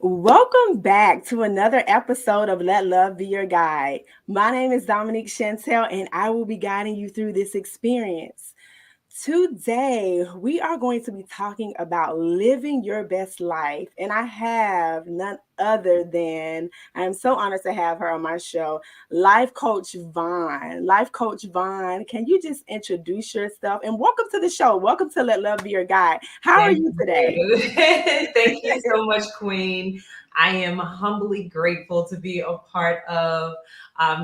Welcome back to another episode of Let Love Be Your Guide. My name is Dominique Chantel, and I will be guiding you through this experience. Today, we are going to be talking about living your best life, and I have none other than I'm so honored to have her on my show, Life Coach Vaughn. Life Coach Vaughn, can you just introduce yourself and welcome to the show? Welcome to Let Love Be Your Guide. How are Thank you today? you. Thank you so much, Queen. I am humbly grateful to be a part of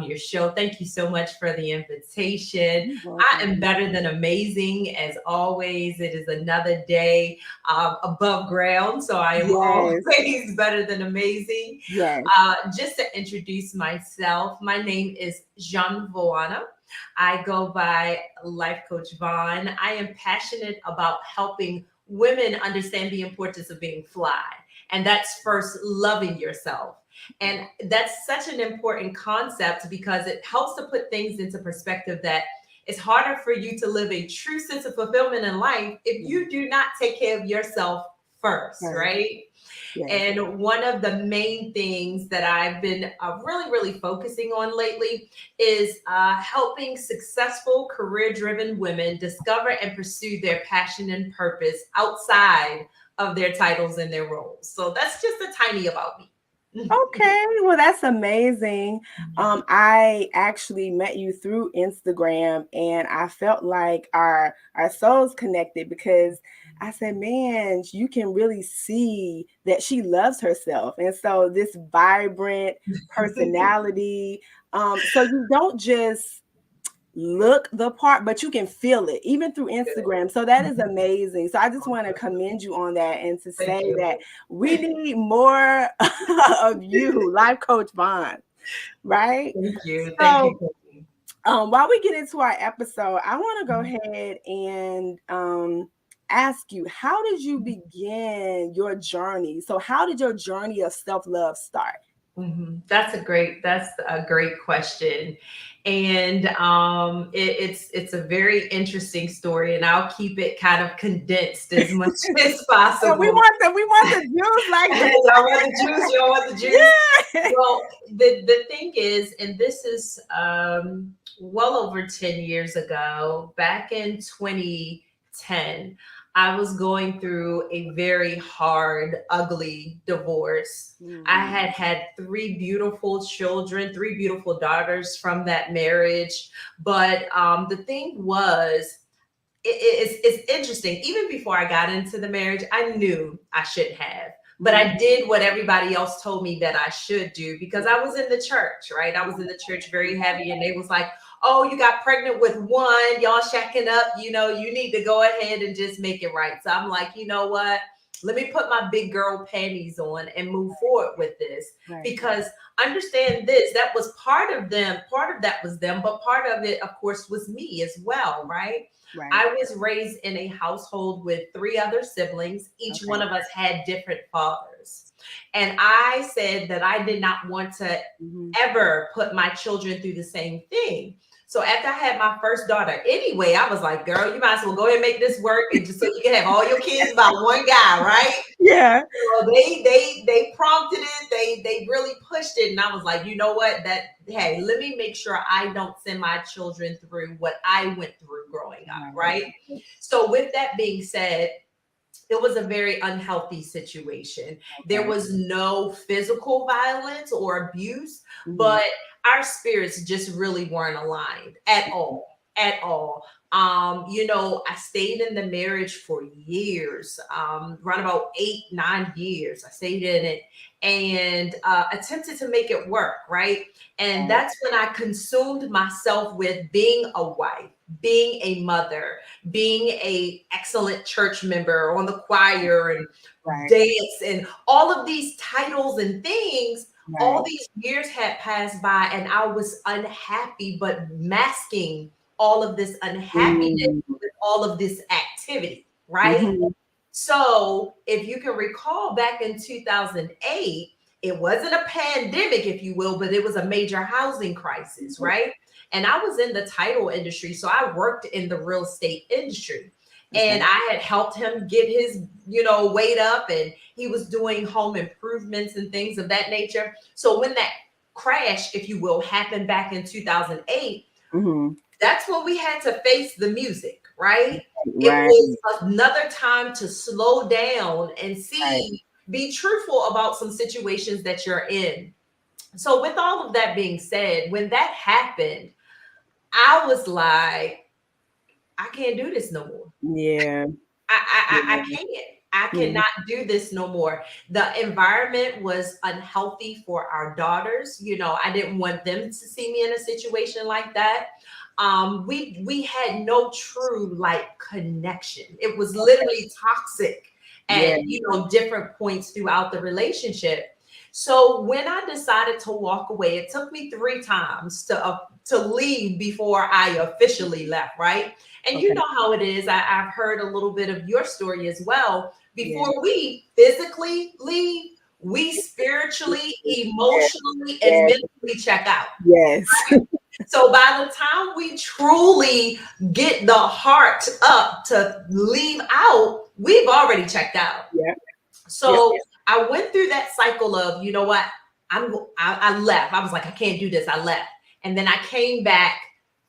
your show. Thank you so much for the invitation. You're I am welcome. better than amazing, as always. It is another day above ground, so I am Yes, always better than amazing. yes. Just to introduce myself, my name is Jean Voana. I go by Life Coach Vaughn. I am passionate about helping women understand the importance of being fly. And that's first loving yourself. And that's such an important concept because it helps to put things into perspective that it's harder for you to live a true sense of fulfillment in life if Yes, you do not take care of yourself first, first, right? yes. And one of the main things that I've been really focusing on lately is helping successful career driven women discover and pursue their passion and purpose outside of their titles and their roles. So that's just a tiny about me. Okay, well, that's amazing. I actually met you through Instagram, and I felt like our souls connected because I said, "Man, you can really see that she loves herself," and so this vibrant personality. So you don't just look the part, but you can feel it even through Instagram. So that is amazing. So I just want to commend you on that and to Thank say you. that we need more of you, Life Coach Bond, right? Thank you. Thank you. So while we get into our episode, I want to go ahead and ask you, how did you begin your journey? So how did your journey of self-love start? That's a great question, and it's a very interesting story, and I'll keep it kind of condensed as much as So we possible. want the juice like Y'all want the juice? Y'all want the juice? yeah. Well, the thing is, and this is well over 10 years ago, back in 2010, I was going through a very hard, ugly divorce. I Mm. had three beautiful children, three beautiful daughters from that marriage. But the thing was, it's interesting. Even before I got into the marriage, I knew I shouldn't have. But I Mhm. did what everybody else told me that I should do because I was in the church, right? I was in the church very heavy, and they was like, "Oh, you got pregnant with one, y'all shacking up. You need to go ahead and just make it right." So I'm like, you know what? Let me put my big girl panties on and move forward with this Right. because understand this, that was part of them, part of that was them, but part of it, of course, was me as well, right? Right. I was raised in a household with three other siblings. Each one Okay. of us had different fathers. And I said that I did not want to Mhm. ever put my children through the same thing. So after I had my first daughter, anyway, I was like, girl, you might as well go ahead and make this work and just so you can have all your kids by one guy, right? Yeah. So they prompted it, they really pushed it, and I was like, you know what? That hey, let me make sure I don't send my children through what I went through growing up, Right. right? So with that being said, it was a very unhealthy situation. There Okay. was no physical violence or abuse, Mhm. but our spirits just really weren't aligned at all. At all. I stayed in the marriage for years, around about 8, 9 years. I stayed in it and attempted to make it work, right? And Right. that's when I consumed myself with being a wife, being a mother, being a excellent church member on the choir and Right. dance and all of these titles and things. All Right. these years had passed by and I was unhappy, but masking all of this unhappiness Mm. with all of this activity, right? Mhm. So if you can recall back in 2008, it wasn't a pandemic, if you will, but it was a major housing crisis, right? And I was in the title industry. So I worked in the real estate industry. And I had helped him get his, weight up, and he was doing home improvements and things of that nature. So when that crash, if you will, happened back in 2008, that's when we had to face the music, right? It was another time to slow down and see, be truthful about some situations that you're in. So with all of that being said, when that happened, I was like, I can't do this no more. Yeah. I can't. I cannot do this no more. The environment was unhealthy for our daughters. I didn't want them to see me in a situation like that. We had no true connection. It was literally toxic at different points throughout the relationship. So when I decided to walk away, it took me 3 times to leave before I officially left, right? And you know how it is. I've heard a little bit of your story as well. Before we physically leave, we spiritually, emotionally, and mentally check out. Yes. Right? So by the time we truly get the heart up to leave out, we've already checked out. Yeah. So I went through that cycle of, you know what, I left. I was like, I can't do this. I left. And then I came back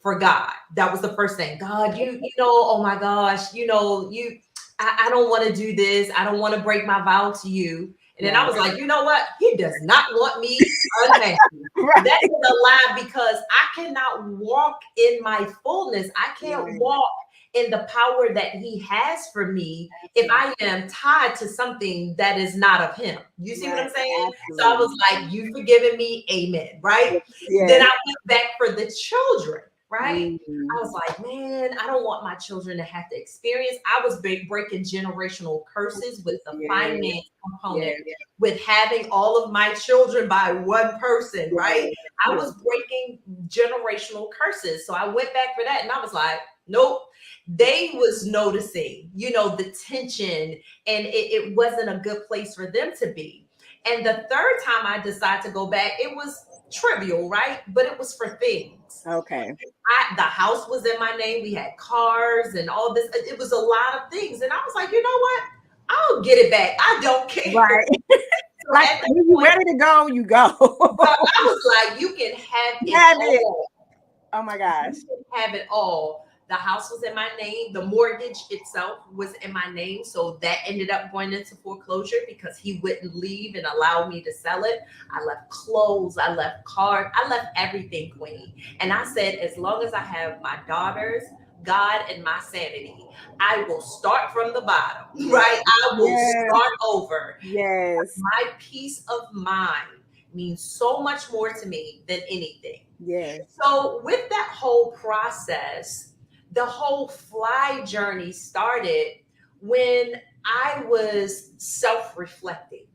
for God. That was the first thing. God, oh my gosh, I don't want to do this. I don't want to break my vow to you. And then I was like, you know what? He does not want me unhappy. That is a lie, because I cannot walk in my fullness. I can't walk in the power that he has for me if I am tied to something that is not of him. You see what I'm saying? Absolutely. So I was like, you forgiven me, amen, right? Then I went back for the children, right? I was like, man, I don't want my children to have to experience. I was breaking generational curses with the finance component, with having all of my children by one person, right? I was breaking generational curses. So I went back for that, and I was like, nope. They was noticing, the tension, and it wasn't a good place for them to be. And the third time I decided to go back, it was trivial, right? But it was for things. Okay. The house was in my name. We had cars and all this. It was a lot of things. And I was like, you know what? I'll get it back. I don't care. Right. Like, when you're ready to go, you go. I was like, you can have it all. Oh my gosh. You can have it all. The house was in my name. The mortgage itself was in my name. So that ended up going into foreclosure because he wouldn't leave and allow me to sell it. I left clothes. I left cars. I left everything, Queen. And I said, as long as I have my daughters, God, and my sanity, I will start from the bottom, right? I will start over. Yes. My peace of mind means so much more to me than anything. Yes. So with that whole process, the whole fly journey started when I was self-reflecting.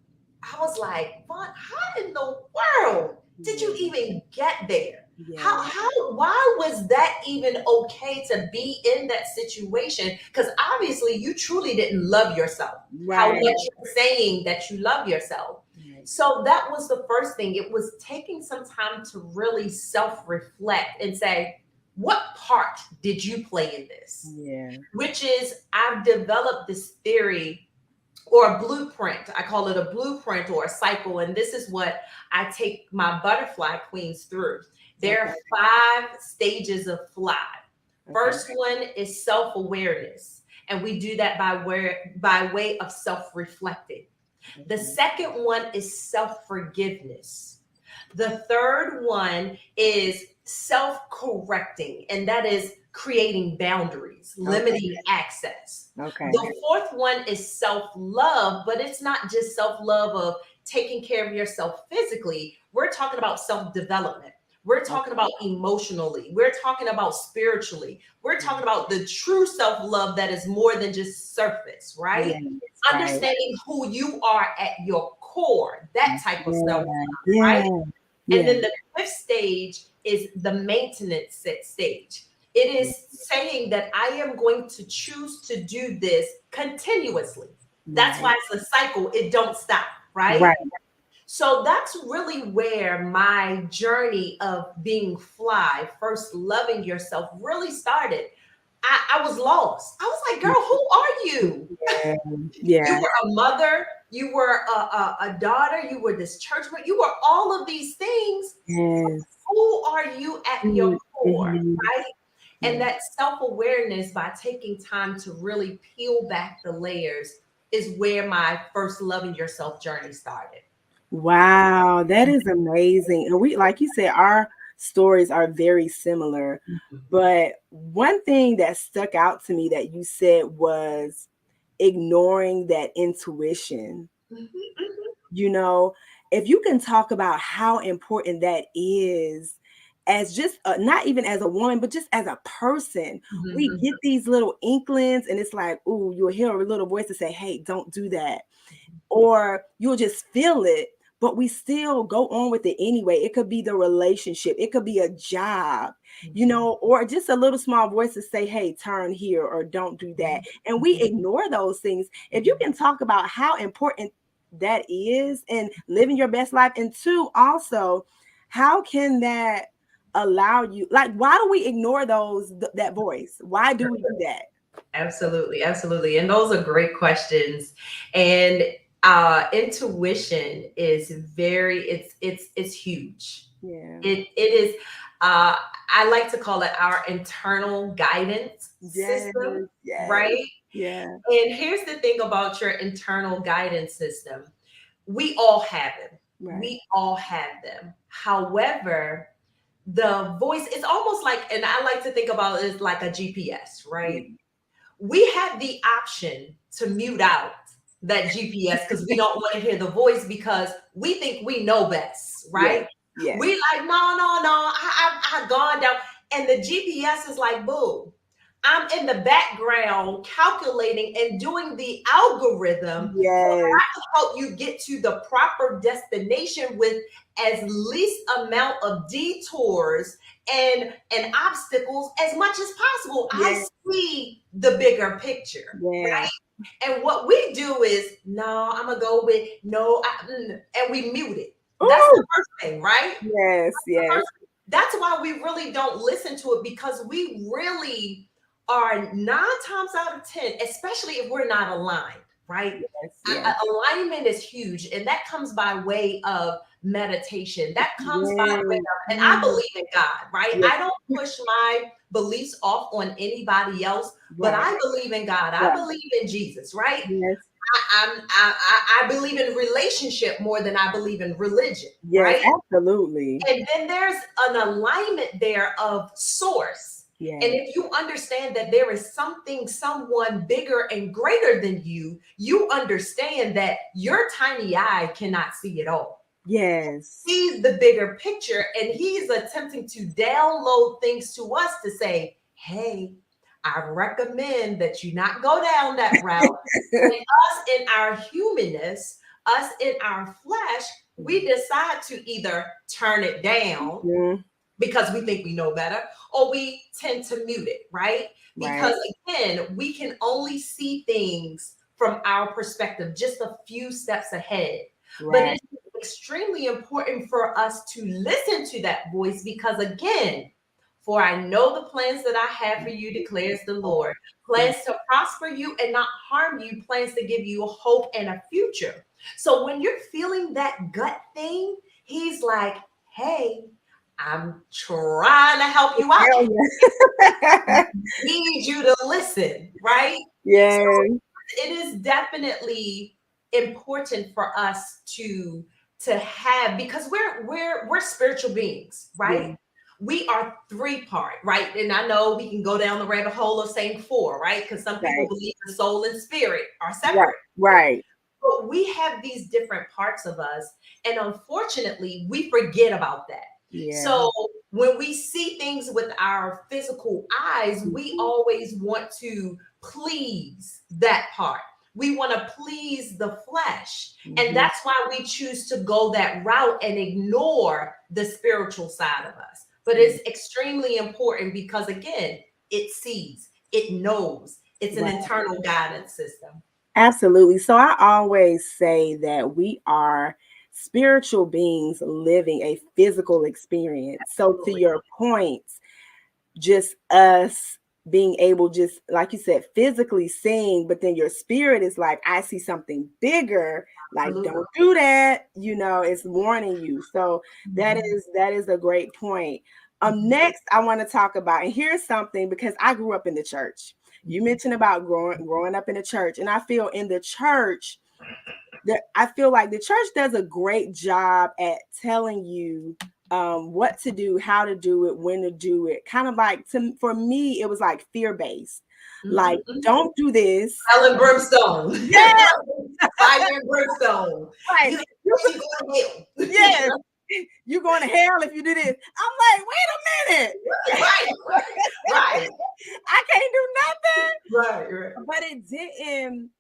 I was like, Vaughn, how in the world did you even get there? Why was that even okay to be in that situation? Because obviously you truly didn't love yourself. How much you're saying that you love yourself. So that was the first thing. It was taking some time to really self-reflect and say, what part did you play in this? Which is, I've developed this theory or a blueprint. I call it a blueprint or a cycle. And this is what I take my butterfly queens through. There are 5 stages of fly. First one is self-awareness. And we do that by way of self-reflecting. The second one is self-forgiveness. The third one is self-correcting, and that is creating boundaries, limiting access. The fourth one is self-love, but it's not just self-love of taking care of yourself physically. We're talking about self-development. We're talking about emotionally. We're talking about spiritually. We're talking about the true self-love that is more than just surface, right? Understanding who you are at your core, that type of self-love, right? And then the 5th stage is the maintenance stage. It is saying that I am going to choose to do this continuously. That's why it's a cycle. It don't stop, right? So that's really where my journey of being fly, first loving yourself, really started. I was lost. I was like, girl, who are you? Yeah. You Yeah. were a mother, you were a daughter, you were this church, you were all of these things. Yes. Who are you at your core, Mm-hmm. right? And Yeah. that self-awareness, by taking time to really peel back the layers, is where my first loving yourself journey started. Wow, that is amazing. And we, like you said, our stories are very similar. But one thing that stuck out to me that you said was ignoring that intuition. Mhm, mhm, You know, if you can talk about how important that is, as just not even as a woman, but just as a person, mhm, we mhm. get these little inklings, and it's like, ooh, you'll hear a little voice to say, hey, don't do that, or you'll just feel it, but we still go on with it anyway. It could be the relationship, it could be a job, or just a little small voice to say, hey, turn here or don't do that. And we ignore those things. If you can talk about how important that is in living your best life, and two, also, how can that allow you, like, why do we ignore that voice? Why do we do that? Absolutely, absolutely. And those are great questions. And intuition is very, it's huge. Yeah. It is I like to call it our internal guidance Yes. system, Yes. right? Yeah. And here's the thing about your internal guidance system. We all have them. Right. We all have them. However, the voice is almost like, and I like to think about it as like a GPS, Yeah. right? We have the option to mute out that GPS because we don't want to hear the voice because we think we know best, Yes. right? Yes. We like, no, I gone down. And the GPS is like, boo, I'm in the background calculating and doing the algorithm for Yes. how to help you get to the proper destination with as least amount of detours and obstacles as much as possible. I Yes. see the bigger picture, Yes. right? And what we do is, no, I'm gonna go with no, and we mute it. That's the Oh, first thing, right? yes. Yes. First, that's why we really don't listen to it, because we really are 9 times out of 10, especially if we're not aligned, right? Yes. Yes. Alignment is huge, and that comes by way of meditation. That comes by way Yes. of, and I believe in God, right? Yes. I don't push my beliefs off on anybody else, but Right. I believe in God. I Right. believe in Jesus, right? Yes. I believe in relationship more than I believe in religion, Yes. right? Absolutely. And then there's an alignment there of source. And Yes. if you understand that there is something, someone bigger and greater than you understand that your tiny eye cannot see it all. Yes. Sees the bigger picture, and he's attempting to download things to us to say, hey, I recommend that you not go down that route. And us in our humanness, us in our flesh, we decide to either turn it down Mhm. because we think we know better, or we tend to mute it, right? Right. Because again, we can only see things from our perspective, just a few steps ahead. But Right. it's extremely important for us to listen to that voice because, again, for I know the plans that I have for you, declares the Lord. Plans to prosper you and not harm you, plans to give you a hope and a future. So when you're feeling that gut thing, he's like, hey, I'm trying to help you out. Hell yeah. Need you to listen, right? So Yes. it is definitely important for us to have, because we're spiritual beings, right? Yeah. We are 3 part, right? And I know we can go down the rabbit hole of saying 4, right? Because some people Right. believe the soul and spirit are Right. separate. Right. But we have these different parts of us, and unfortunately, we forget about that. Yeah. So when we see things with our physical eyes, we Mhm. always want to please that part. We want to please the flesh. And Mhm. that's why we choose to go that route and ignore the spiritual side of us. But it's extremely important because, again, it sees, it knows, it's an Right. internal guidance system. Absolutely. So I always say that we are spiritual beings living a physical experience. So to Absolutely. your point, just us being able, just like you said, physically seeing, but then your spirit is like, I see something bigger, like Absolutely. don't do that, it's warning you. So that Mhm. is a great point. Mhm. Next I want to talk about, and here's something, because I grew up in the church. You mentioned about growing up in the church, and I feel in the church that I feel like the church does a great job at telling you what to do, how to do it, when to do it. Kind of like, for me, it was like fear-based. Like, Mhm. Mhm. don't do this. Fire and brimstone. Yeah, Fire and brimstone. right. You going to hell. Yes. You're going to hell if you do this. I'm like, wait a minute. Right, right, I can't do nothing. right, right. But it didn't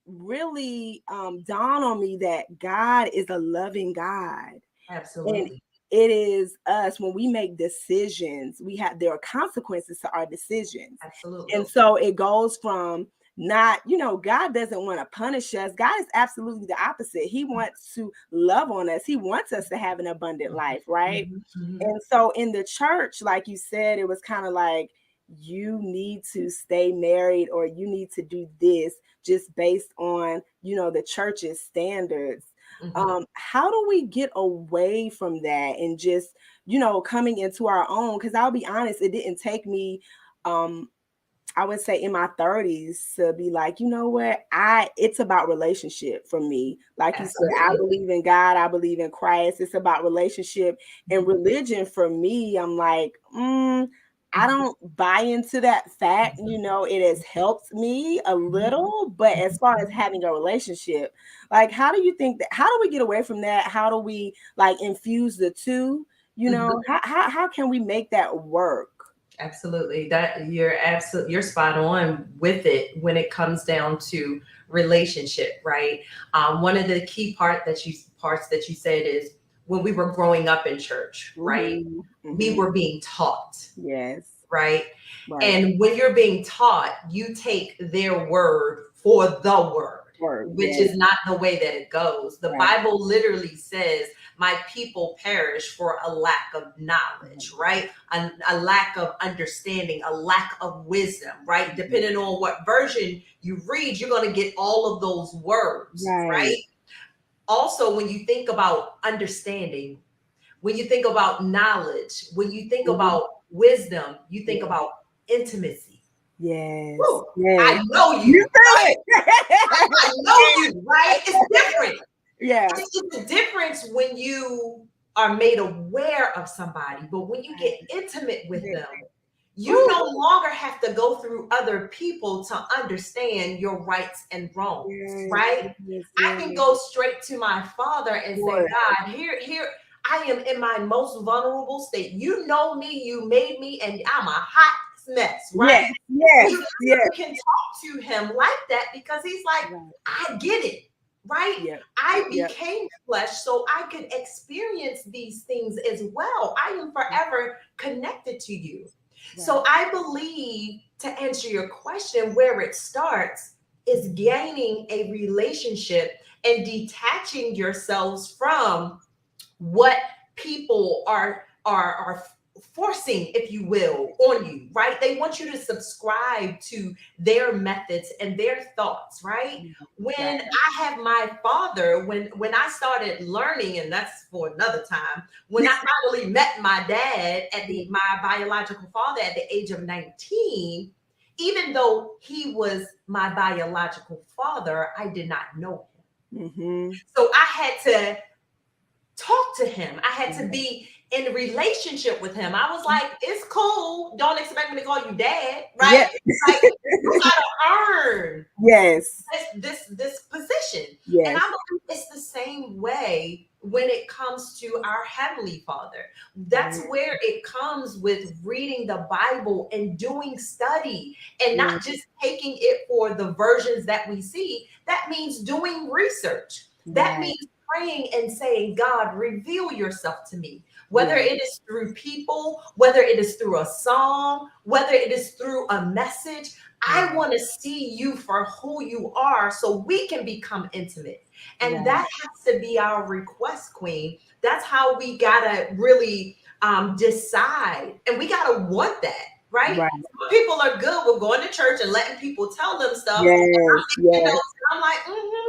really dawn on me that God is a loving God. And Absolutely. it is us, when we make decisions, there are consequences to our decisions. Absolutely. And so it goes from not, God doesn't want to punish us. God is absolutely the opposite. He wants to love on us. He wants us to have an abundant life, right? Mm-hmm. And so in the church, like you said, it was kind of like, you need to stay married, or you need to do this just based on, the church's standards. Mm-hmm. How do we get away from that and just, coming into our own? Because I'll be honest, it didn't take me, I would say, in my 30s to be like, you know what, it's about relationship for me. Like you said, I Absolutely. believe in God, I believe in Christ. It's about relationship. And religion for me, I'm like, I don't buy into that fact. It has helped me a little, but as far as having a relationship, like, how do you think that, how do we get away from that? How do we like infuse the two? Mhm. How can we make that work? Absolutely. That you're spot on with it when it comes down to relationship, right? One of the key parts that you said is when we were growing up in church, right? Mhm, We mhm. were being taught, Yes, right? right. And when you're being taught, you take their word for the word, Word, which yes, is not the way that it goes. The right. Bible literally says, my people perish for a lack of knowledge, right? A lack of understanding, a lack of wisdom, right? Depending on what version you read, you're going to get all of those words, Right. right? Also, when you think about understanding, when you think about knowledge, when you think Mhm. about wisdom, you think Yeah. about intimacy. Yes, Woo! yes. I know You you, say right? it. I know you, right? It's different. Yeah. It's a difference when you are made aware of somebody, but when you get Right. intimate with Yeah. them, you Ooh, no longer have to go through other people to understand your rights and wrongs, yes, right? yes, I yes. can go straight to my father and say, Lord. God, here, I am in my most vulnerable state. You know me, you made me, and I'm a hot mess, Yes, right? We yes, yes. literally can talk to him like that because he's like, Right. I get it, right? Yep. I Yep. became flesh so I could experience these things as well. I am forever connected to you. So Right. I believe, to answer your question, where it starts is gaining a relationship and detaching yourselves from what people are forcing, if you will, on you, right? They want you to subscribe to their methods and their thoughts, right? When Right. I have my father, when I started learning, and that's for another time, when I finally met my dad my biological father at the age of 19, even though he was my biological father, I did not know him. Mm-hmm. So I had to talk to him. I had to be in a relationship with him. I was like, it's cool. Don't expect me to call you dad, Yeah. right? Like, you gotta earn Yes. this position. And I Yes. believe it's the same way when it comes to our heavenly father. That's Right. where it comes with reading the Bible and doing study and Yeah. not just taking it for the versions that we see. That means doing research. That Right. means praying and saying, God, reveal yourself to me, whether Yeah. it is through people, whether it is through a song, whether it is through a message. I Yeah. want to see you for who you are so we can become intimate. And Right. that has to be our request, Queen. That's how we got to really decide. And we got to want that. right? Right. Some people are good with going to church and letting people tell them stuff. Yes. You know, Yes. I'm like,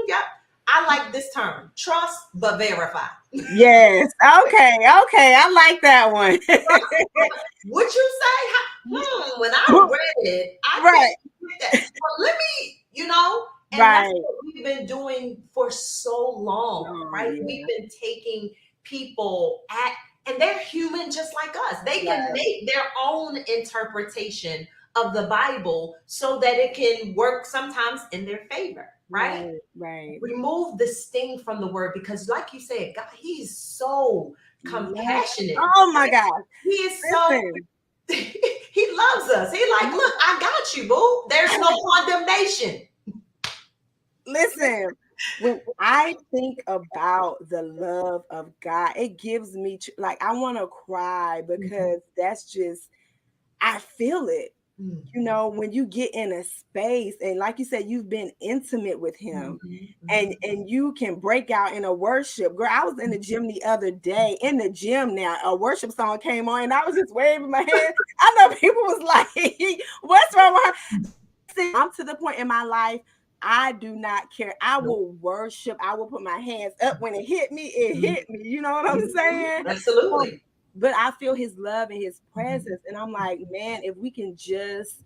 yep. I like this term, trust but verify. Yes. Okay. Okay. I like that one. What you say? When I read it, I can't Right. get that. But let me, and that's Right. what we've been doing for so long, Oh, right? We've yeah. been taking people and they're human just like us. They can Right. make their own interpretation of the Bible so that it can work sometimes in their favor, right? Right. Right. Remove the sting from the word because, like you said, God, He's so Love. compassionate. Oh my God. He is so Listen. he loves us. He like, look, I got you, boo. There's no condemnation. Listen. When I think about the love of God, it gives me like I want to cry because that's just I feel it. You Mhm. know, when you get in a space and like you said, you've been intimate with him Mhm. and you can break out in a worship. Girl, I was in the gym the other day, in the gym now, a worship song came on and I was just waving my hand. I know people was like, what's wrong with her? See, I'm to the point in my life, I do not care. I Nope. will worship. I will put my hands up. When it hit me, it Mhm. hit me. You know what I'm saying? So, Absolutely. but I feel his love and his presence. And I'm like, man, if we can just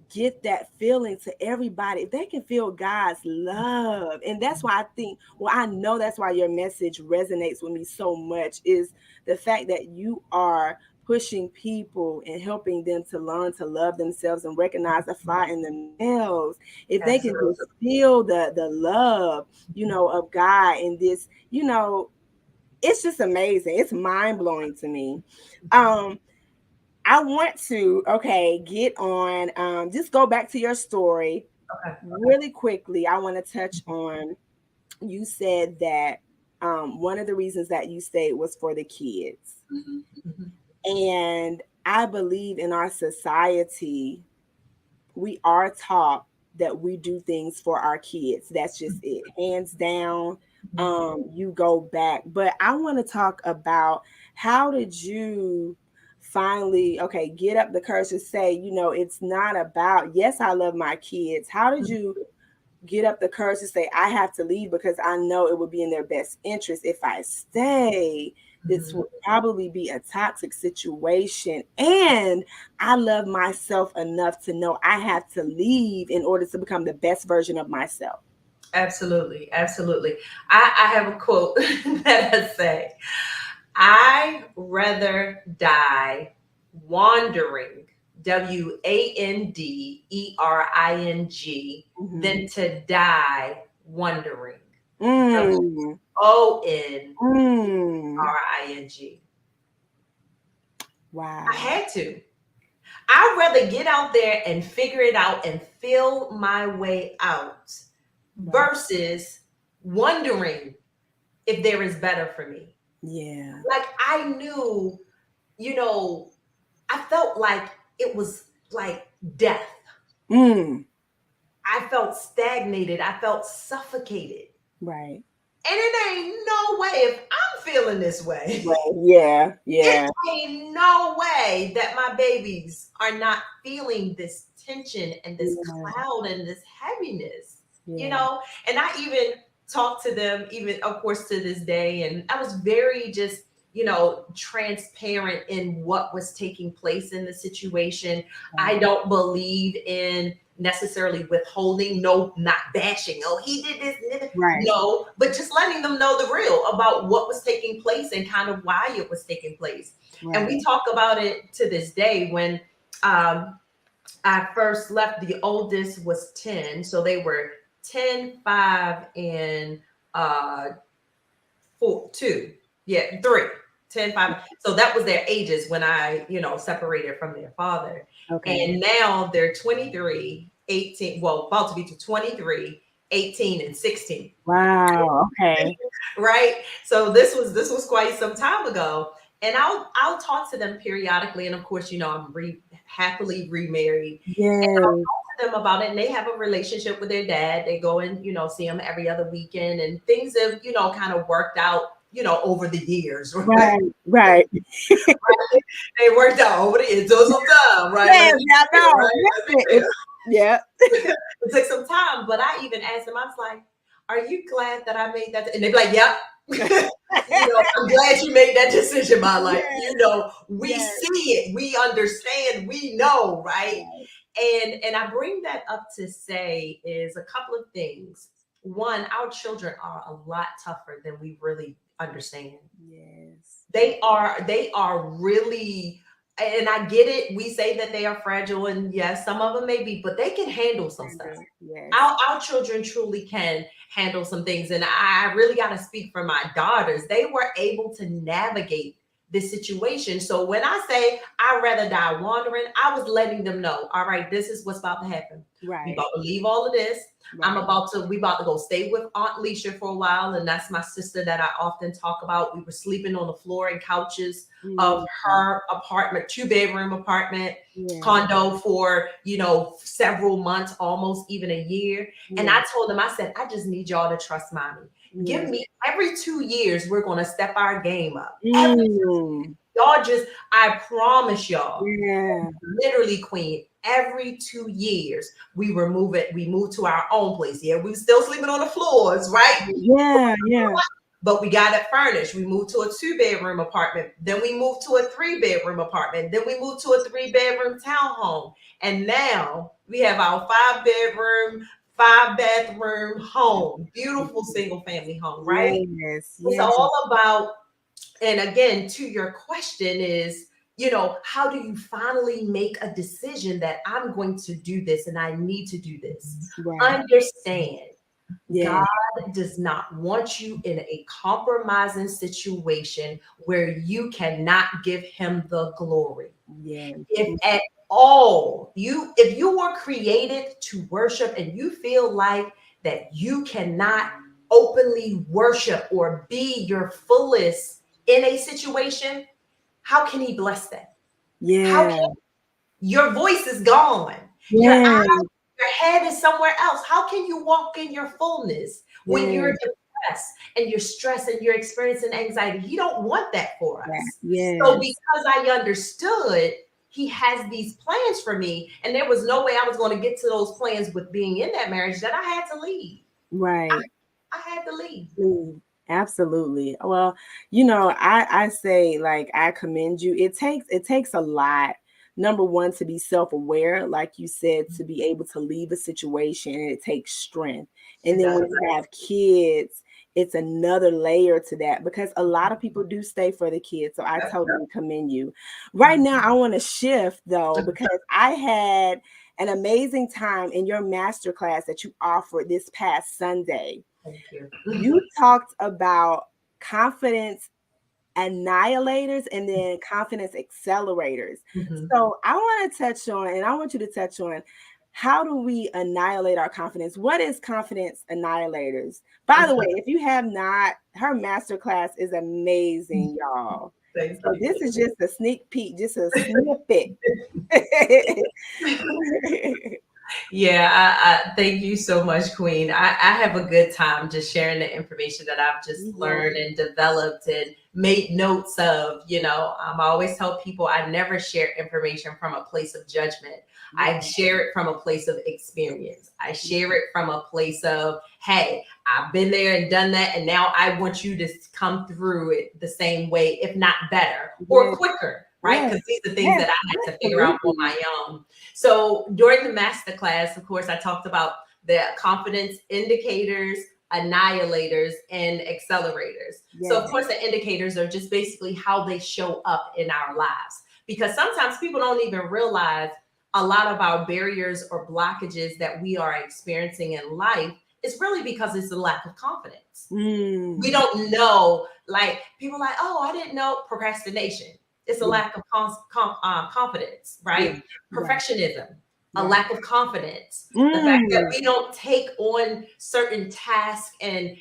get that feeling to everybody, if they can feel God's love. And that's why I think, well, I know that's why your message resonates with me so much, is the fact that you are pushing people and helping them to learn to love themselves and recognize the fire in themselves. If they can just Absolutely. feel the love, of God in this, it's just amazing. It's mind-blowing to me. um I want to, get on, just go back to your story Okay. really quickly. I want to touch on, you said that one of the reasons that you stayed was for the kids. Mhm. Mhm. And I believe in our society, we are taught that we do things for our kids. That's just it, hands down. You go back, but I want to talk about, how did you finally, get up the courage to say, it's not about, yes, I love my kids. How did you get up the courage to say, I have to leave because I know it would be in their best interest if I stay? This Mhm. would probably be a toxic situation. And I love myself enough to know I have to leave in order to become the best version of myself. Absolutely. Absolutely. I have a quote that I say, I rather die wandering, Wandering, Mhm. than to die wondering, Mm, Wondring. mm. I Wow. had to. I'd rather get out there and figure it out and feel my way out Right. versus wondering if there is better for me. Yeah. Like I knew, you know, I felt like it was like death. Mm. I felt stagnated. I felt suffocated. Right. And it ain't no way if I'm feeling this way. Right. Yeah. It Yeah. ain't no way that my babies are not feeling this tension and this Yeah. cloud and this heaviness, Yeah. And I even talked to them, even of course to this day, and I was very just, transparent in what was taking place in the situation. I Right. don't believe in necessarily withholding, no, not bashing. Oh, he did this. Right. No, but just letting them know the real about what was taking place and kind of why it was taking place. And we Right. talk about it to this day. When I first left, the oldest was 10. So they were 10, 5, and uh, 4, 2. Yeah, 3. 10, 5. So that was their ages when I, separated from their father. Okay. And now they're 23, 18, well, about to be to 23, 18, and 16. Wow. Okay. Right, so this was quite some time ago, and I'll talk to them periodically, and of course, I'm happily remarried, and I'll Yes. talk to them about it, and they have a relationship with their dad. They go and see him every other weekend, and things have kind of worked out over the years, right? Right, right. They worked out over the years. It took some time, right? Yes, Let's be I clear, know. right? Let's be Listen, clear. yeah. It took some time, but I even asked them, I was like, are you glad that I made that? And they're like, yep. I'm glad you made that decision, my life. Yes, We yes, see it, we understand, we know, right? right. And I bring that up to say is a couple of things. One, our children are a lot tougher than we really understand. Yes. They are really, and I get it. We say that they are fragile, and yes, some of them may be, but they can handle some stuff. Yes. Our children truly can handle some things. And I really got to speak for my daughters. They were able to navigate this situation. So when I say I'd rather die wandering, I was letting them know, all right, this is what's about to happen. We Right. about to leave all of this. Right. We about to go stay with Aunt Leisha for a while. And that's my sister that I often talk about. We were sleeping on the floor and couches of her apartment, 2-bedroom apartment Yeah. condo for, several months, almost even a year. And I told them, I said, I just need y'all to trust mommy. Give me every 2 years, we're going to step our game up. Y'all just, I promise y'all, Yeah. literally, Queen, every 2 years we moved to our own place. Yeah, we were still sleeping on the floors, right? Yeah. Yeah. But we got it furnished. We moved to a 2-bedroom apartment. Then we moved to a 3-bedroom apartment. Then we moved to a 3-bedroom townhome. And now we have our 5-bedroom, 5-bathroom home. Beautiful single family home, right? Yes. It's Yes. all about, and again, to your question is, how do you finally make a decision that I'm going to do this and I need to do this? Right. Understand, Yeah. God does not want you in a compromising situation where you cannot give him the glory. Yeah. If at all if you were created to worship and you feel like that you cannot openly worship or be your fullest in a situation, how can he bless that? How Yeah. can your voice is gone? Your Yeah. your head is somewhere else. How can you walk in your fullness when Yeah. you're depressed and you're stressed and you're experiencing anxiety? He don't want that for us. Yes. So because I understood he has these plans for me, and there was no way I was going to get to those plans with being in that marriage, that I had to leave. Right. I had to leave. Absolutely. Well, I say, like, I commend you. It takes a lot. Number one, to be self-aware, like you said, to be able to leave a situation, and it takes strength. And then when you have kids, it's another layer to that, because a lot of people do stay for the kids. So I totally commend you. Right now, I want to shift though, because I had an amazing time in your masterclass that you offered this past Sunday. Thank you. You talked about confidence annihilators and then confidence accelerators. So I want to touch on, and I want you to touch on, how do we annihilate our confidence? What is confidence annihilators? By the way, if you have not, her masterclass is amazing, y'all. So this is just a sneak peek, just a snippet. Yeah, I thank you so much, Queen. I have a good time just sharing the information that I've just learned and developed and made notes of. I always tell people I never share information from a place of judgment. I share it from a place of experience. I share it from a place of, hey, I've been there and done that, and now I want you to come through it the same way, if not better or quicker. Right? Because these are things that I had to figure out on my own. So during the masterclass, of course, I talked about the confidence indicators, annihilators, and accelerators. So of course, the indicators are just basically how they show up in our lives. Because sometimes people don't even realize a lot of our barriers or blockages that we are experiencing in life is really because it's a lack of confidence. We don't know, like people are like, oh, I didn't know. Procrastination. It's a lack of confidence, right? Perfectionism, a lack of confidence. The fact that we don't take on certain tasks and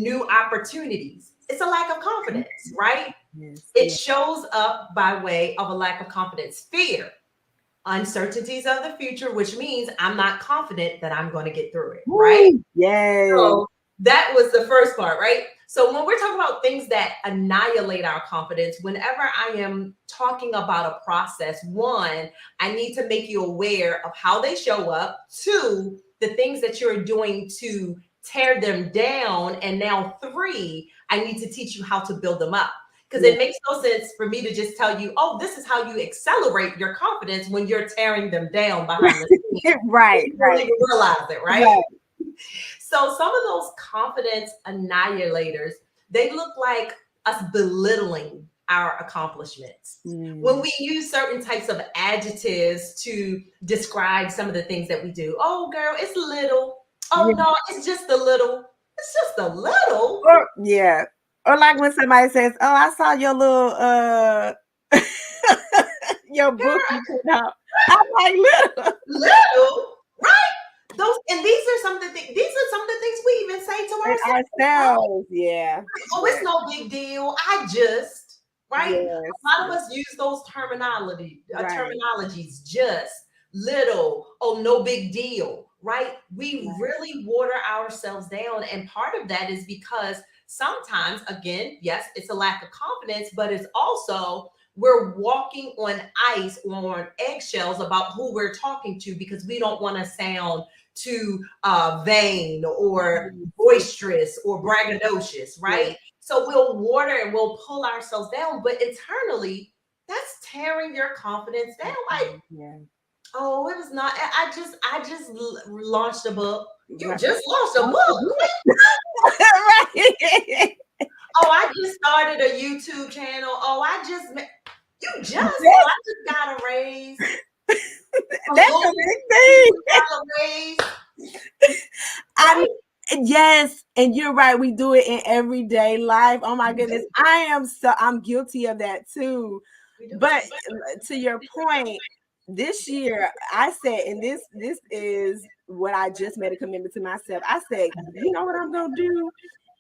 new opportunities. It's a lack of confidence, right? It shows up by way of a lack of confidence. Fear, uncertainties of the future, which means I'm not confident that I'm going to get through it, right? Yes. So That was the first part, right? So when we're talking about things that annihilate our confidence, whenever I am talking about a process, one, I need to make you aware of how they show up. Two, the things that you're doing to tear them down. And now three, I need to teach you how to build them up. Because Yeah. it makes no sense for me to just tell you, oh, this is how you accelerate your confidence when you're tearing them down behind the scenes. Right, You don't even realize it, right? So some of those confidence annihilators, they look like us belittling our accomplishments. When we use certain types of adjectives to describe some of the things that we do. Oh, girl, it's little. Oh, Yeah. no, it's just a little. It's just a little. Or, yeah. Or like when somebody says, "Oh, I saw your little your book you put out." I'm like, little, right? Those and these are some of the things. These are some of the things we even say to ourselves. Yeah. Oh, it's no big deal. I just right. Yes. A lot of us use those terminologies. Just, little, oh, no big deal, right? We really water ourselves down, and part of that is because sometimes, again, yes, it's a lack of confidence, but it's also we're walking on ice or on eggshells about who we're talking to because we don't want to sound too vain or boisterous or braggadocious, right? Yeah. So we'll water and we'll pull ourselves down, but internally, that's tearing your confidence down. Like, oh, it was not. I just launched a book. You just launched a book. Right. Oh, I just started a YouTube channel. Oh, I just I just got a raise. That's a big thing. Yes, and you're right. We do it in everyday life. Oh my goodness, I'm guilty of that too. But to your point, this year I said, and this is what I just made a commitment to myself. I said, you know what I'm gonna do?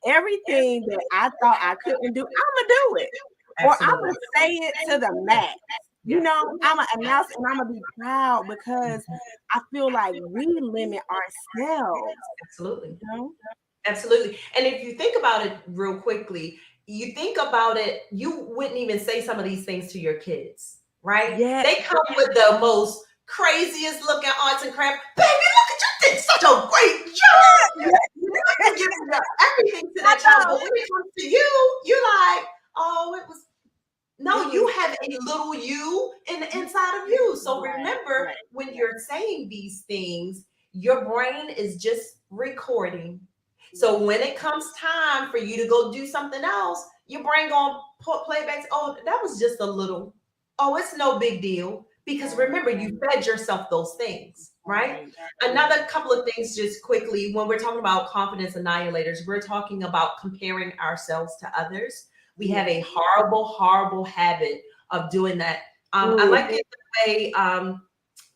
Everything that I thought I couldn't do, I'm gonna do it. Or I'm gonna say it to the max. You know, I'm gonna announce it and I'm gonna be proud because I feel like we limit ourselves. Absolutely. You know? Absolutely. And if you think about it real quickly, you think about it, you wouldn't even say some of these things to your kids, right? Yeah. They come with the most craziest looking arts and crafts. Baby, look at you did such a great job. You're giving everything to that child. But when it comes to you, you're like, oh, it was. No, you have a little you in the inside of you. So remember, when you're saying these things, your brain is just recording. So when it comes time for you to go do something else, your brain gonna play back. Oh, that was just a little. Oh, it's no big deal. Because remember, you fed yourself those things, right? Another couple of things just quickly, when we're talking about confidence annihilators, we're talking about comparing ourselves to others. We have a horrible, horrible habit of doing that. I like it the way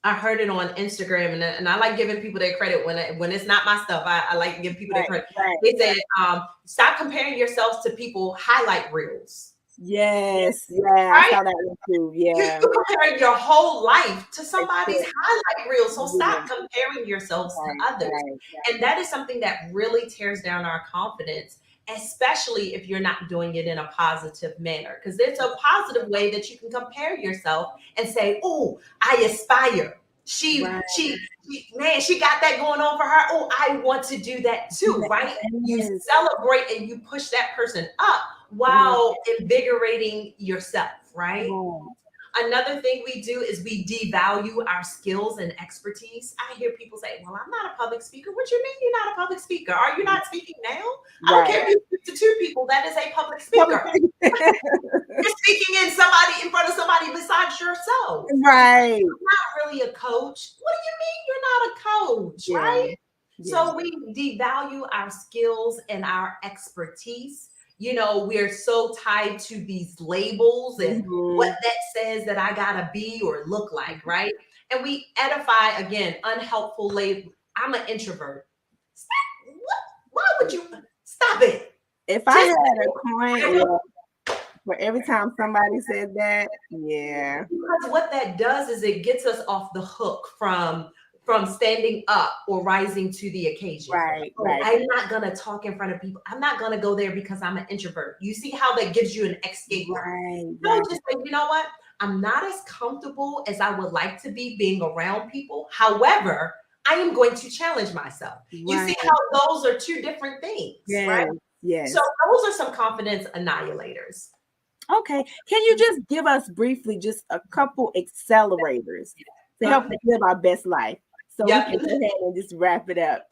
I heard it on Instagram, and I like giving people their credit when it's not my stuff. I like to give people their credit. They said, stop comparing yourselves to people highlight reels. Yes, I saw that one too. Yeah, you're comparing your whole life to somebody's highlight reel. So stop comparing yourselves to others, and that is something that really tears down our confidence. Especially if you're not doing it in a positive manner, because there's a positive way that you can compare yourself and say, oh, I aspire. She got that going on for her. Oh, I want to do that too, right? You celebrate and you push that person up while invigorating yourself, right? Another thing we do is we devalue our skills and expertise. I hear people say, well, I'm not a public speaker. What do you mean you're not a public speaker? Are you not speaking now? I don't care if you speak to two people. That is a public speaker. You're speaking in front of somebody besides yourself. Right. You're not really a coach. What do you mean you're not a coach, right? Yeah. So we devalue our skills and our expertise. You know, we're so tied to these labels and what that says that I gotta be or look like, right? And we edify, again, unhelpful label. I'm an introvert. Stop. Why would you stop it? If I had a coin for every time somebody said that, because what that does is it gets us off the hook from from standing up or rising to the occasion. Right, Oh, right, I'm not going to talk in front of people. I'm not going to go there because I'm an introvert. You see how that gives you an escape route. right, No, right. just like, you know what? I'm not as comfortable as I would like to be being around people. However, I am going to challenge myself. You see Right. how those are two different things, right? Yes, yes. So those are some confidence annihilators. Okay. Can you just give us briefly just a couple accelerators to help us live our best life? So we Yep. can go ahead and just wrap it up.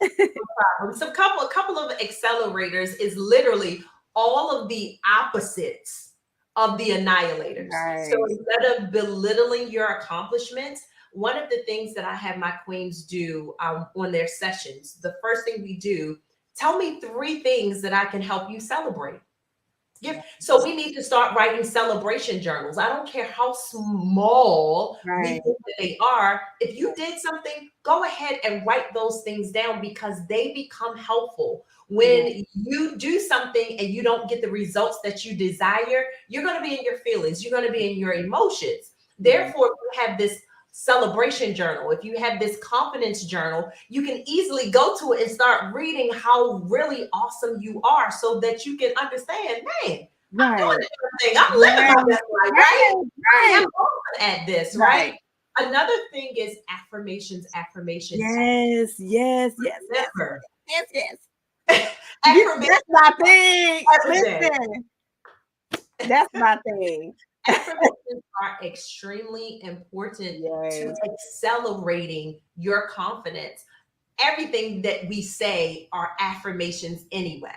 So a couple of accelerators is literally all of the opposites of the annihilators. Right. So instead of belittling your accomplishments, one of the things that I have my queens do on their sessions, the first thing we do, tell me 3 things that I can help you celebrate. So we need to start writing celebration journals. I don't care how small we Right. think that they are. If you did something, go ahead and write those things down because they become helpful. When you do something and you don't get the results that you desire, you're going to be in your feelings. You're going to be in your emotions. Therefore, if you have this celebration journal, if you have this confidence journal, you can easily go to it and start reading how really awesome you are so that you can understand, man, I'm doing Right. everything. I'm living my best life, right? I Right. am awesome at this, right? Another thing is affirmations. Yes, yes, yes, yes, Remember, yes, yes. affirmations That's my thing. everything. Listen, that's my thing. Affirmations are extremely important to Yes. accelerating your confidence. Everything that we say are affirmations anyway.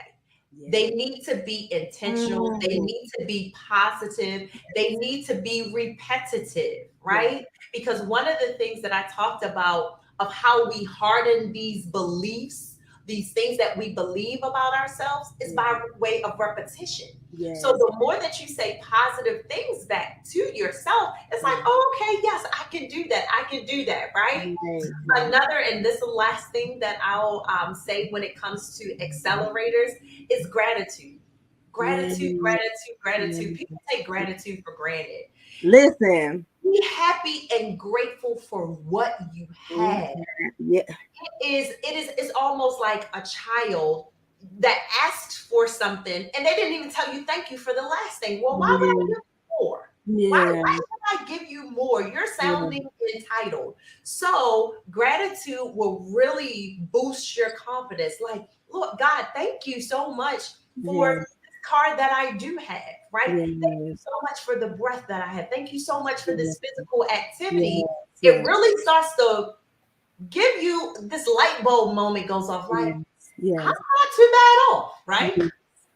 They Yes. need to be intentional. They need to be positive. They need to be repetitive, right? Because one of the things that I talked about of how we harden these beliefs, these things that we believe about ourselves, is by way of repetition. Yes. So the more that you say positive things back to yourself, it's like, oh, okay, yes, I can do that. I can do that, right? Another, and this is the last thing that I'll say when it comes to accelerators is gratitude. Gratitude, gratitude, gratitude. People take gratitude for granted. Listen. Be happy and grateful for what you have. Yeah. It's almost like a child that asked for something and they didn't even tell you thank you for the last thing. Well, why would I give you more? Why would I give you more? You're sounding entitled. So gratitude will really boost your confidence. Like, look, God, thank you so much for this car that I do have, right? Thank you so much for the breath that I have. Thank you so much for this physical activity. It really starts to give you this light bulb moment goes off like, I'm not too bad off, right?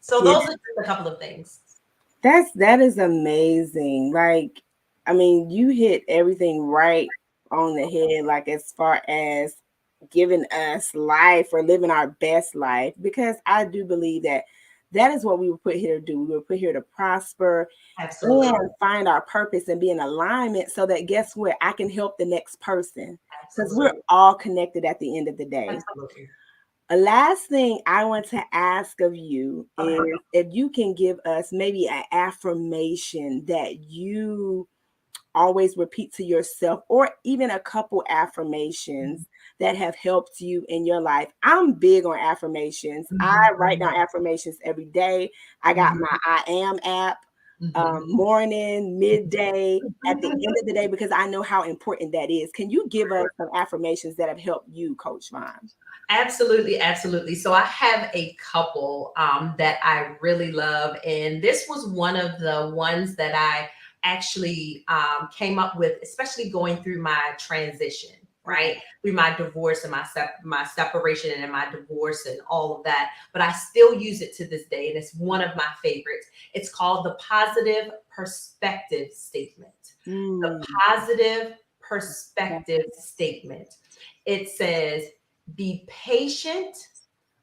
So those are just a couple of things. That is amazing. Like, I mean, you hit everything right on the head, like as far as giving us life or living our best life, because I do believe that is what we were put here to do. We were put here to prosper and find our purpose and be in alignment so that guess what? I can help the next person because we're all connected at the end of the day. Absolutely. A last thing I want to ask of you is if you can give us maybe an affirmation that you always repeat to yourself, or even a couple affirmations that have helped you in your life. I'm big on affirmations. I write down affirmations every day. I got my I Am app, morning, midday, at the end of the day, because I know how important that is. Can you give us some affirmations that have helped you, Coach Vaughn? Absolutely, absolutely. So I have a couple that I really love, and this was one of the ones that I actually came up with, especially going through my transition, right? Through my divorce and my separation and my divorce and all of that. But I still use it to this day, and it's one of my favorites. It's called the positive perspective statement. The positive perspective statement. It says, be patient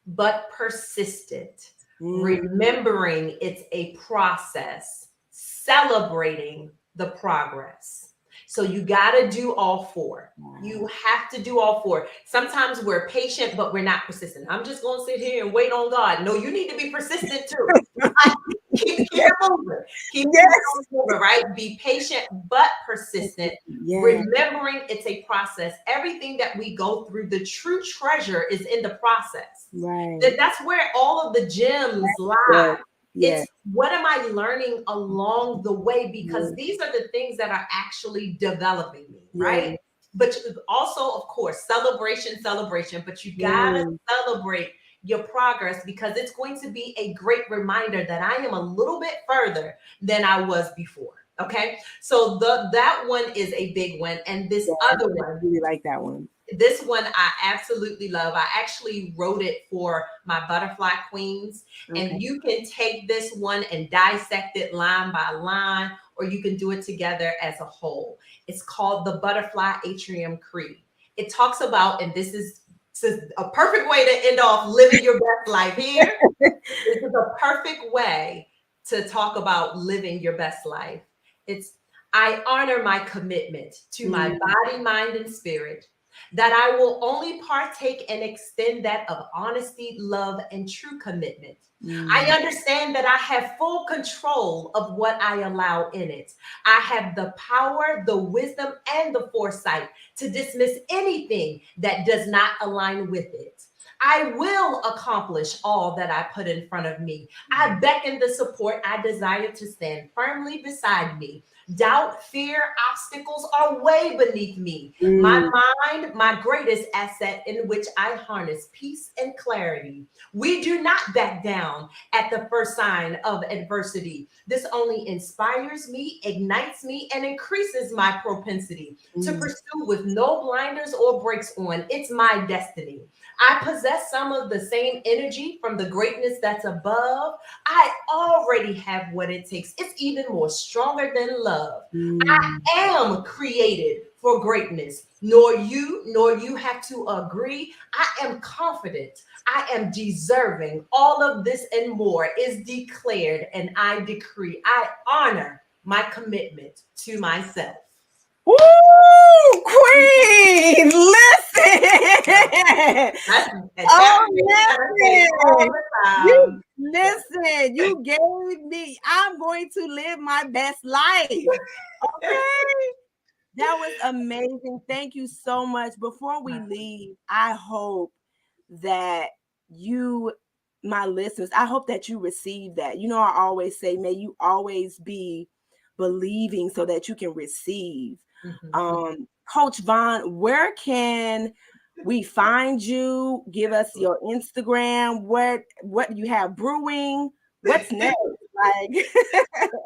but persistent, remembering it's a process, celebrating the progress. So you got to do all 4. You have to do all 4. Sometimes we're patient, but we're not persistent. I'm just going to sit here and wait on God. No, you need to be persistent too. Keep it moving. Keep it moving. right? Be patient but persistent. Yeah. Remembering it's a process. Everything that we go through, the true treasure is in the process. Right. That's where all of the gems lie. Yeah. Yeah. It's what am I learning along the way? Because these are the things that are actually developing me, right? Yeah. But also, of course, celebration, but you gotta celebrate your progress because it's going to be a great reminder that I am a little bit further than I was before. Okay. So that one is a big one. And this other one, I really like that one. this one I absolutely love. I actually wrote it for my butterfly queens. Okay. And you can take this one and dissect it line by line, or you can do it together as a whole. It's called the Butterfly Atrium Creed. It talks about, and this is a perfect way to end off living your best life here. This is a perfect way to talk about living your best life. It's, I honor my commitment to my body, mind, and spirit, that I will only partake and extend that of honesty, love, and true commitment. I understand that I have full control of what I allow in it. I have the power, the wisdom, and the foresight to dismiss anything that does not align with it. I will accomplish all that I put in front of me. I beckon the support I desire to stand firmly beside me. Doubt, fear, obstacles are way beneath me. My mind, my greatest asset in which I harness peace and clarity. We do not back down at the first sign of adversity. This only inspires me, ignites me, and increases my propensity to pursue with no blinders or brakes on. It's my destiny. I possess some of the same energy from the greatness that's above. I already have what it takes. It's even more stronger than love. I am created for greatness. Nor you have to agree. I am confident. I am deserving. All of this and more is declared, and I decree. I honor my commitment to myself. Woo, Queen! Listen. Listen. You gave me. I'm going to live my best life. Okay. That was amazing. Thank you so much. Before we leave, I hope that you, my listeners, I hope that you receive that. You know, I always say, may you always be believing so that you can receive. Coach Vaughn, where can we find you? Give us your Instagram. What you have brewing? What's next? Like,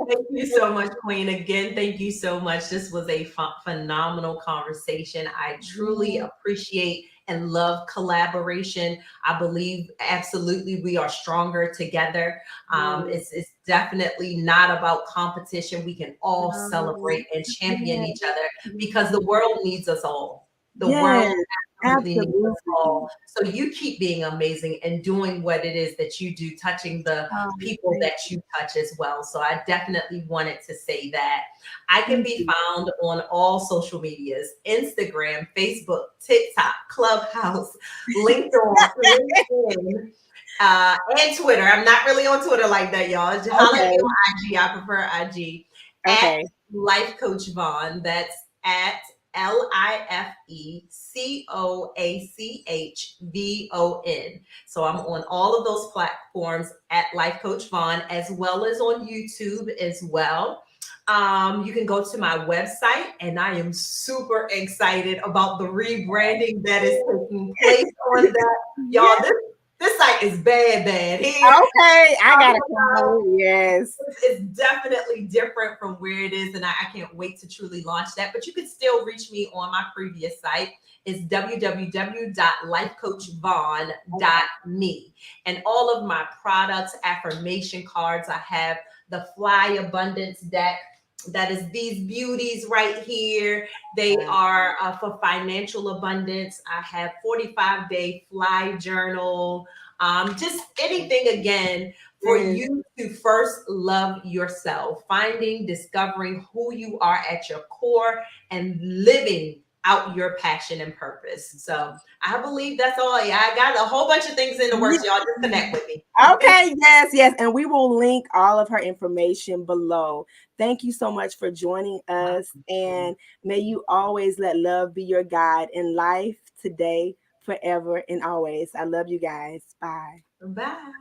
thank you so much, Queen. Again, thank you so much. This was a phenomenal conversation. I truly appreciate and love collaboration. I believe absolutely we are stronger together. It's definitely not about competition. We can all celebrate and champion each other because the world needs us all. The world absolutely needs us all. So you keep being amazing and doing what it is that you do, touching the people that you touch as well. So I definitely wanted to say that. I can be found on all social medias: Instagram, Facebook, TikTok, Clubhouse, LinkedIn, and Twitter. I'm not really on Twitter like that, y'all. Just holler at me on IG. I prefer IG. At Life Coach Vaughn. That's at LifeCoachVon. So I'm on all of those platforms at Life Coach Vaughn, as well as on YouTube as well. You can go to my website, and I am super excited about the rebranding that is taking place on that. Y'all, this site is bad here. Okay, I gotta come. Yes, it's definitely different from where it is, and I can't wait to truly launch that. But you can still reach me on my previous site. It's www.lifecoachvaughn.me, and all of my products, affirmation cards. I have the Fly Abundance deck. That is these beauties right here. They are for financial abundance. I have 45-day Fly journal. Just anything, again, for you to first love yourself, discovering who you are at your core, and living out your passion and purpose. So I believe that's all. Yeah, I got a whole bunch of things in the works. Y'all just connect with me. Okay, yes. And we will link all of her information below. Thank you so much for joining us. And may you always let love be your guide in life, today, forever, and always. I love you guys. Bye. Bye.